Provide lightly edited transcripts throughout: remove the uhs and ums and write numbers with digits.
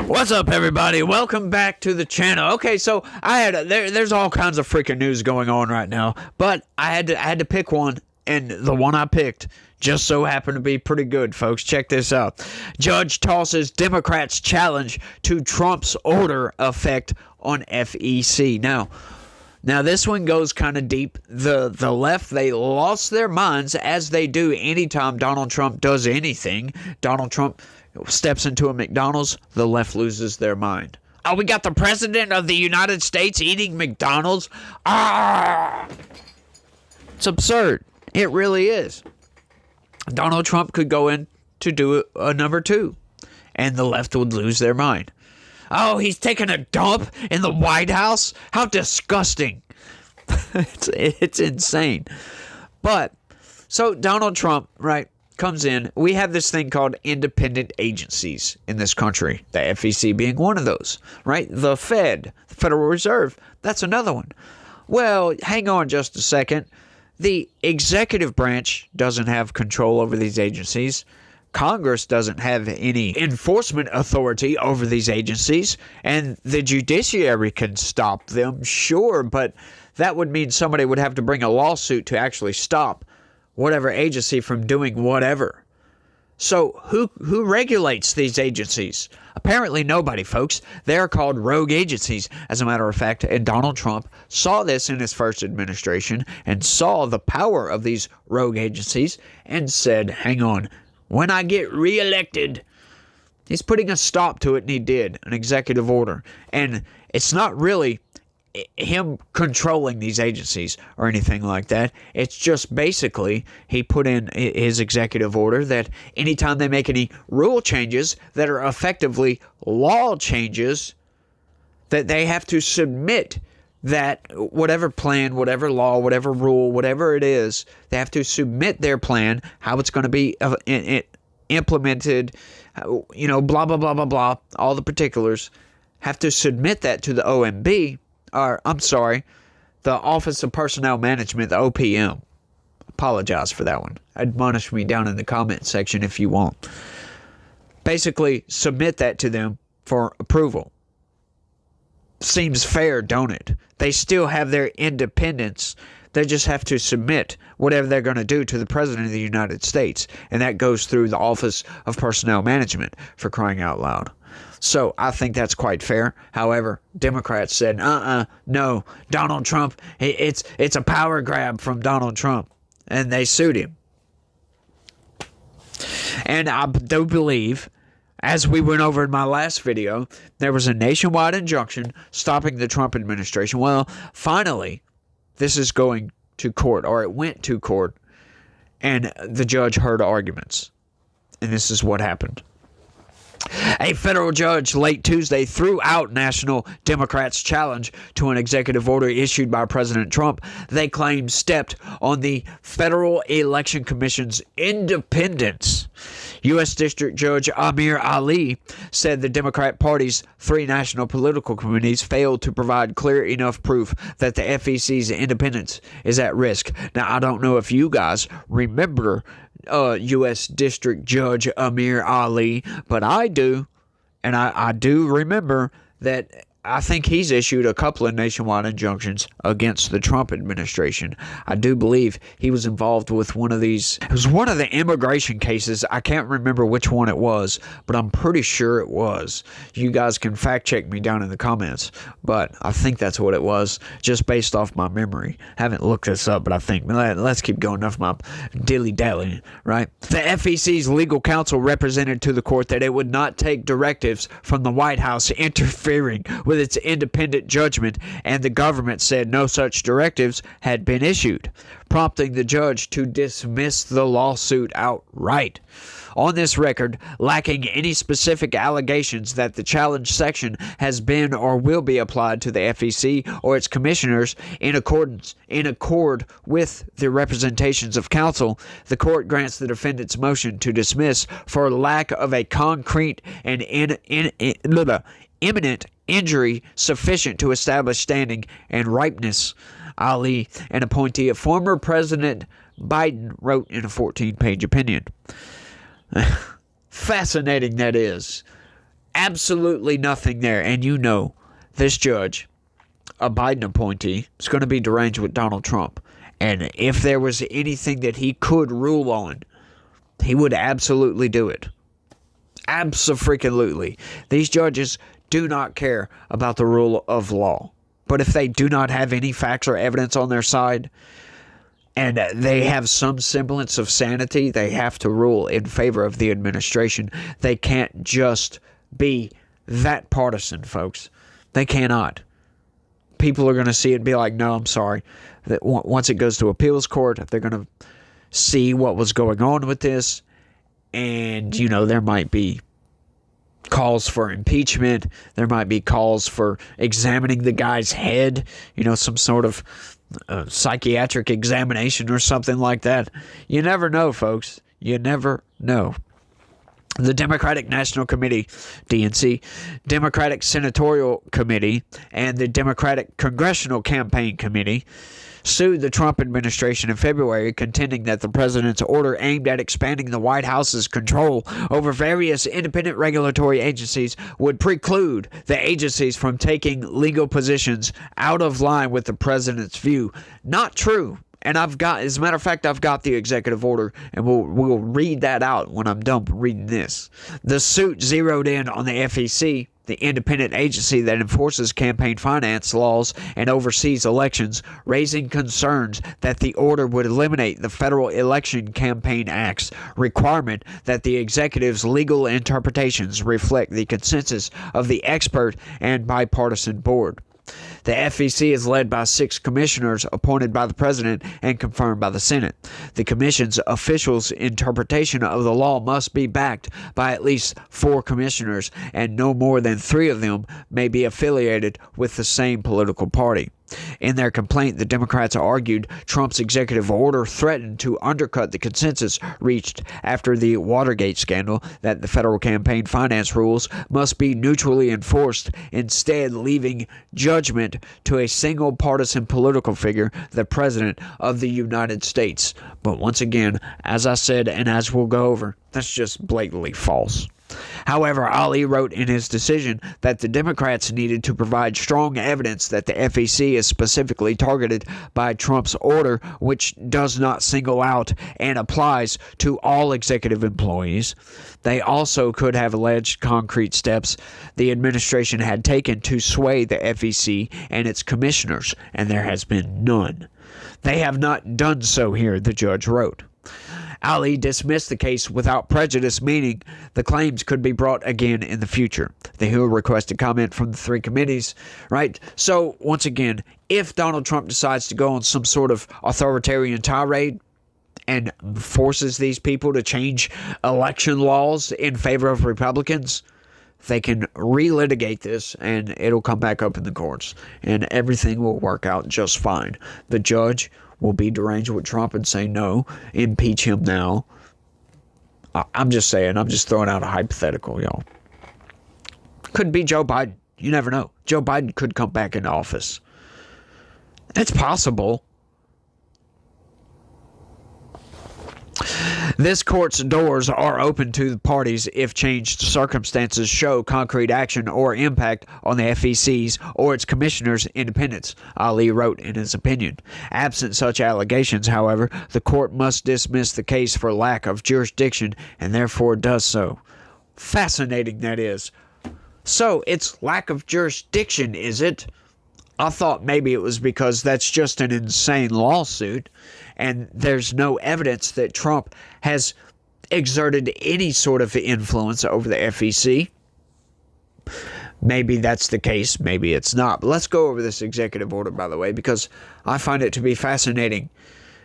What's up, everybody? Welcome back to the channel. Okay, so there's all kinds of freaking news going on right now, but I had to pick one, and the one I picked just so happened to be pretty good, folks. Check this out. Judge tosses Democrats' challenge to Trump's order effect on FEC. Now this one goes kind of deep. The left, they lost their minds, as they do anytime Donald Trump does anything. Donald Trump steps into a McDonald's, the left loses their mind. Oh, we got the president of the United States eating McDonald's? Ah! It's absurd. It really is. Donald Trump could go in to do a number two, and the left would lose their mind. Oh, he's taking a dump in the White House? How disgusting. It's insane. But, so Donald Trump, right, comes in. We have this thing called independent agencies in this country, the FEC being one of those, right? The Fed, the Federal Reserve, that's another one. Well, hang on just a second. The executive branch doesn't have control over these agencies. Congress doesn't have any enforcement authority over these agencies, and the judiciary can stop them, sure, but that would mean somebody would have to bring a lawsuit to actually stop whatever agency from doing whatever. So who regulates these agencies? Apparently nobody, folks. They're called rogue agencies, as a matter of fact, and Donald Trump saw this in his first administration and saw the power of these rogue agencies and said, hang on, when I get reelected, he's putting a stop to it, and he did, an executive order. And it's not really him controlling these agencies or anything like that. It's just basically he put in his executive order that anytime they make any rule changes that are effectively law changes, that they have to submit that whatever plan, whatever law, whatever rule, whatever it is, they have to submit their plan, how it's going to be implemented, blah, blah, blah, blah, blah, all the particulars, have to submit that to the OMB, or I'm sorry, the Office of Personnel Management, the OPM. Apologize for that one. Admonish me down in the comment section if you want. Basically, submit that to them for approval. Seems fair, don't it? They still have their independence. They just have to submit whatever they're going to do to the President of the United States. And that goes through the Office of Personnel Management, for crying out loud. So I think that's quite fair. However, Democrats said, no, Donald Trump, it's a power grab from Donald Trump. And they sued him. And I do believe, as we went over in my last video, there was a nationwide injunction stopping the Trump administration. Well, finally, this is going to court, or it went to court, and the judge heard arguments. And this is what happened. A federal judge late Tuesday threw out National Democrats' challenge to an executive order issued by President Trump they claim stepped on the Federal Election Commission's independence. U.S. District Judge Amir Ali said the Democrat Party's three national political committees failed to provide clear enough proof that the FEC's independence is at risk. Now, I don't know if you guys remember U.S. District Judge Amir Ali, but I do, and I do remember that I think he's issued a couple of nationwide injunctions against the Trump administration. I do believe he was involved with one of these. It was one of the immigration cases. I can't remember which one it was, but I'm pretty sure it was. You guys can fact check me down in the comments, but I think that's what it was, just based off my memory. Haven't looked this up, but I think, let's keep going. Enough of my dilly-dallying, right? The FEC's legal counsel represented to the court that it would not take directives from the White House interfering with its independent judgment, and the government said no such directives had been issued, prompting the judge to dismiss the lawsuit outright. On this record, lacking any specific allegations that the challenge section has been or will be applied to the FEC or its commissioners in accord with the representations of counsel, the court grants the defendant's motion to dismiss for lack of a concrete and imminent injury sufficient to establish standing and ripeness. Ali, an appointee of former President Biden, wrote in a 14-page opinion. Fascinating, that is. absolutely nothing there. And you know, this judge, a Biden appointee, is going to be deranged with Donald Trump. And if there was anything that he could rule on, he would absolutely do it. Abso-freaking-lutely. These judges do not care about the rule of law. But if they do not have any facts or evidence on their side, and they have some semblance of sanity, they have to rule in favor of the administration. They can't just be that partisan, folks. They cannot. People are going to see it and be like, no, I'm sorry. That once it goes to appeals court, they're going to see what was going on with this. And, you know, there might be calls for impeachment. There might be calls for examining the guy's head, you know, some sort of psychiatric examination or something like that. You never know, folks. You never know. The Democratic National Committee, DNC, Democratic Senatorial Committee, and the Democratic Congressional Campaign Committee sued the Trump administration in February, contending that the president's order aimed at expanding the White House's control over various independent regulatory agencies would preclude the agencies from taking legal positions out of line with the president's view. Not true. And as a matter of fact, I've got the executive order, and we'll read that out when I'm done reading this. The suit zeroed in on the FEC, the independent agency that enforces campaign finance laws and oversees elections, raising concerns that the order would eliminate the Federal Election Campaign Act's requirement that the executive's legal interpretations reflect the consensus of the expert and bipartisan board. The FEC is led by 6 commissioners appointed by the president and confirmed by the Senate. The commission's officials' interpretation of the law must be backed by at least 4 commissioners, and no more than 3 of them may be affiliated with the same political party. In their complaint, the Democrats argued Trump's executive order threatened to undercut the consensus reached after the Watergate scandal that the federal campaign finance rules must be neutrally enforced, instead leaving judgment to a single partisan political figure, the President of the United States. But once again, as I said and as we'll go over, that's just blatantly false. However, Ali wrote in his decision that the Democrats needed to provide strong evidence that the FEC is specifically targeted by Trump's order, which does not single out and applies to all executive employees. They also could have alleged concrete steps the administration had taken to sway the FEC and its commissioners, and there has been none. They have not done so here, the judge wrote. Ali dismissed the case without prejudice, meaning the claims could be brought again in the future. The Hill requested comment from the 3 committees, right? So, once again, if Donald Trump decides to go on some sort of authoritarian tirade and forces these people to change election laws in favor of Republicans, they can relitigate this and it'll come back up in the courts and everything will work out just fine. The judge will be deranged with Trump and say, no, impeach him now. I'm just saying, I'm just throwing out a hypothetical, y'all. Could be Joe Biden. You never know. Joe Biden could come back into office. It's possible. This court's doors are open to the parties if changed circumstances show concrete action or impact on the FEC's or its commissioners' independence, Ali wrote in his opinion. Absent such allegations, however, the court must dismiss the case for lack of jurisdiction and therefore does so. Fascinating, that is. So, it's lack of jurisdiction, is it? I thought maybe it was because that's just an insane lawsuit and there's no evidence that Trump has exerted any sort of influence over the FEC. Maybe that's the case, maybe it's not. But let's go over this executive order, by the way, because I find it to be fascinating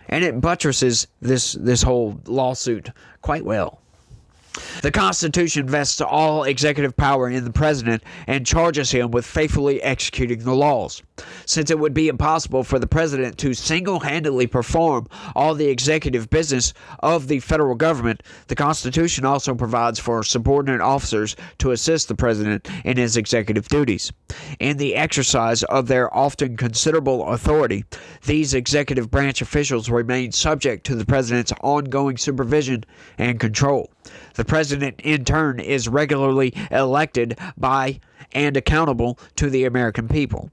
and it buttresses this whole lawsuit quite well. The Constitution vests all executive power in the president and charges him with faithfully executing the laws. Since it would be impossible for the president to single-handedly perform all the executive business of the federal government, the Constitution also provides for subordinate officers to assist the president in his executive duties. In the exercise of their often considerable authority, these executive branch officials remain subject to the president's ongoing supervision and control. The president, in turn, is regularly elected by and accountable to the American people.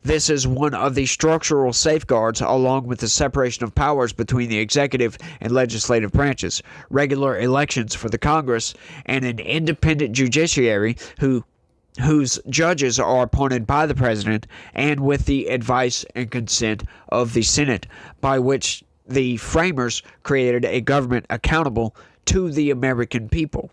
This is one of the structural safeguards, along with the separation of powers between the executive and legislative branches, regular elections for the Congress, and an independent judiciary whose judges are appointed by the president and with the advice and consent of the Senate, by which the framers created a government accountable to the American people.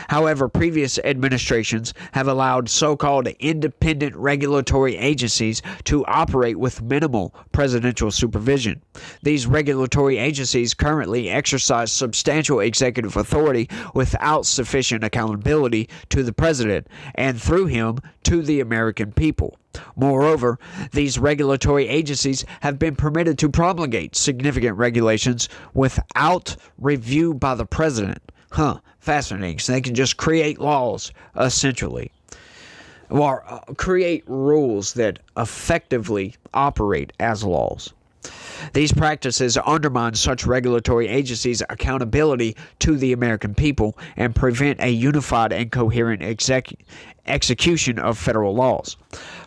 However, previous administrations have allowed so-called independent regulatory agencies to operate with minimal presidential supervision. These regulatory agencies currently exercise substantial executive authority without sufficient accountability to the president, and through him to the American people. Moreover, these regulatory agencies have been permitted to promulgate significant regulations without review by the president. Fascinating. So they can just create laws, essentially, or create rules that effectively operate as laws. These practices undermine such regulatory agencies' accountability to the American people and prevent a unified and coherent execution of federal laws.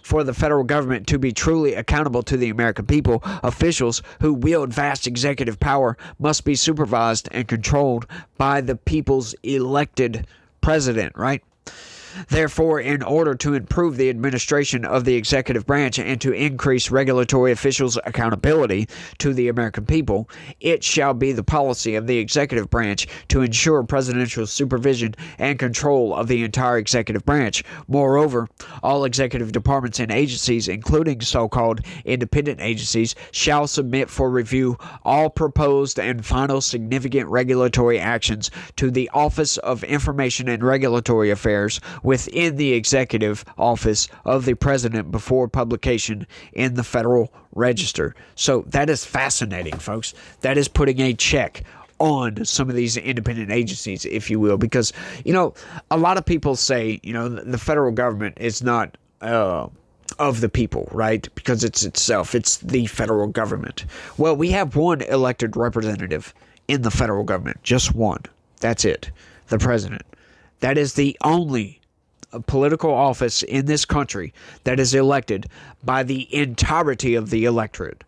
For the federal government to be truly accountable to the American people, officials who wield vast executive power must be supervised and controlled by the people's elected president, right? Therefore, in order to improve the administration of the executive branch and to increase regulatory officials' accountability to the American people, it shall be the policy of the executive branch to ensure presidential supervision and control of the entire executive branch. Moreover, all executive departments and agencies, including so-called independent agencies, shall submit for review all proposed and final significant regulatory actions to the Office of Information and Regulatory Affairs within the executive office of the president before publication in the Federal Register. So that is fascinating, folks. That is putting a check on some of these independent agencies, if you will, because, a lot of people say, the federal government is not of the people, right? Because it's the federal government. Well, we have one elected representative in the federal government, just one. That's it, the president. That is the only political office in this country that is elected by the entirety of the electorate.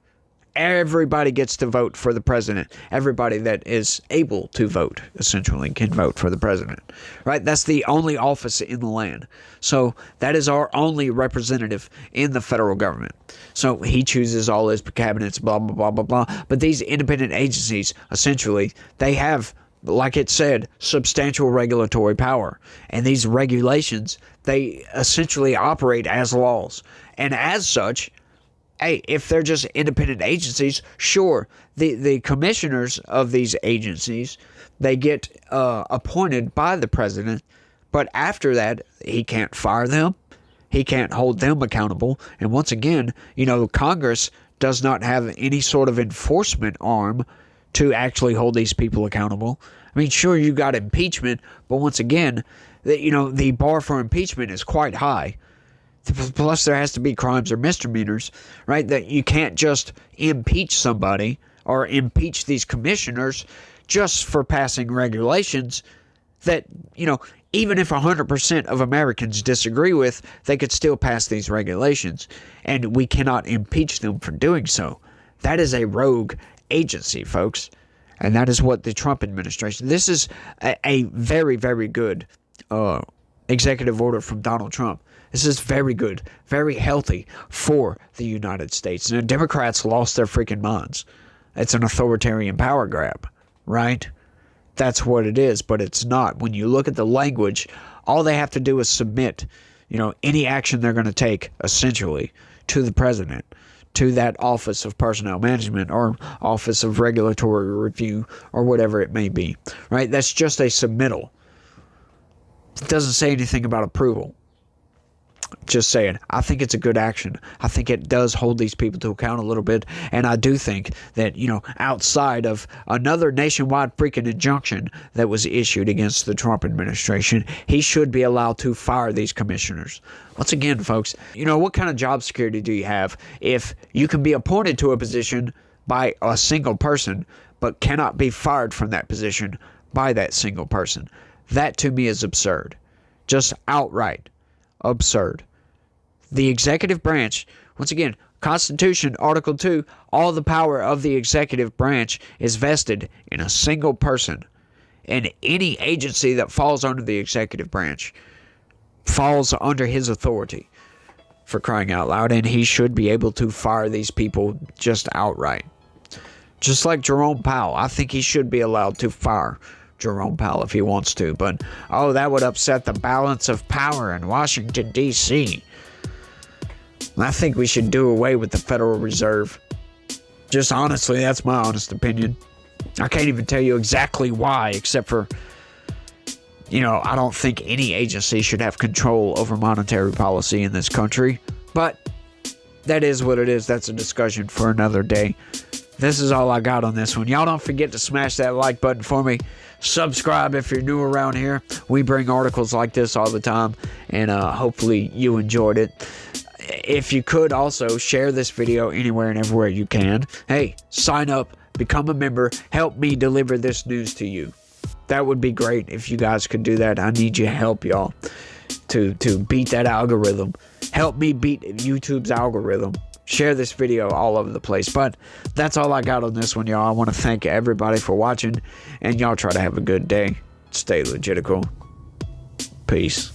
Everybody gets to vote for the president. Everybody that is able to vote, essentially, can vote for the president, right? That's the only office in the land. So that is our only representative in the federal government. So he chooses all his cabinets, blah, blah, blah, blah, blah. But these independent agencies, essentially, they have, like it said, substantial regulatory power. And these regulations, they essentially operate as laws. And as such, hey, if they're just independent agencies, sure, the commissioners of these agencies, they get appointed by the president. But after that, he can't fire them. He can't hold them accountable. And once again, Congress does not have any sort of enforcement arm to actually hold these people accountable. I mean, sure, you got impeachment, but once again, the bar for impeachment is quite high. Plus, there has to be crimes or misdemeanors, right? That you can't just impeach somebody or impeach these commissioners just for passing regulations that, even if 100% of Americans disagree with, they could still pass these regulations. And we cannot impeach them for doing so. That is a rogue agency, folks. And that is what the Trump administration... This is a very, very good executive order from Donald Trump. This is very good, very healthy for the United States. And the Democrats lost their freaking minds. It's an authoritarian power grab, right? That's what it is, but it's not. When you look at the language, all they have to do is submit, any action they're going to take, essentially, to the president, to that Office of Personnel Management or Office of Regulatory Review or whatever it may be, right? That's just a submittal. It doesn't say anything about approval. Just saying, I think it's a good action. I think it does hold these people to account a little bit. And I do think that, outside of another nationwide freaking injunction that was issued against the Trump administration, he should be allowed to fire these commissioners. Once again, folks, what kind of job security do you have if you can be appointed to a position by a single person, but cannot be fired from that position by that single person. That to me is absurd. Just outright absurd. The executive branch, once again, Constitution, Article 2, all the power of the executive branch is vested in a single person. And any agency that falls under the executive branch falls under his authority, for crying out loud. And he should be able to fire these people just outright. Just like Jerome Powell. I think he should be allowed to fire Jerome Powell if he wants to. But, oh, that would upset the balance of power in Washington, D.C. I think we should do away with the Federal Reserve. Just honestly, that's my honest opinion. I can't even tell you exactly why, except for, I don't think any agency should have control over monetary policy in this country. But that is what it is. That's a discussion for another day. This is all I got on this one. Y'all don't forget to smash that like button for me. Subscribe if you're new around here. We bring articles like this all the time, and hopefully you enjoyed it. If you could also share this video anywhere and everywhere you can. Hey, sign up, become a member, help me deliver this news to you. That would be great if you guys could do that. I need your help, y'all, to beat that algorithm. Help me beat YouTube's algorithm. Share this video all over the place. But that's all I got on this one, y'all. I want to thank everybody for watching, and y'all try to have a good day. Stay logical. Peace.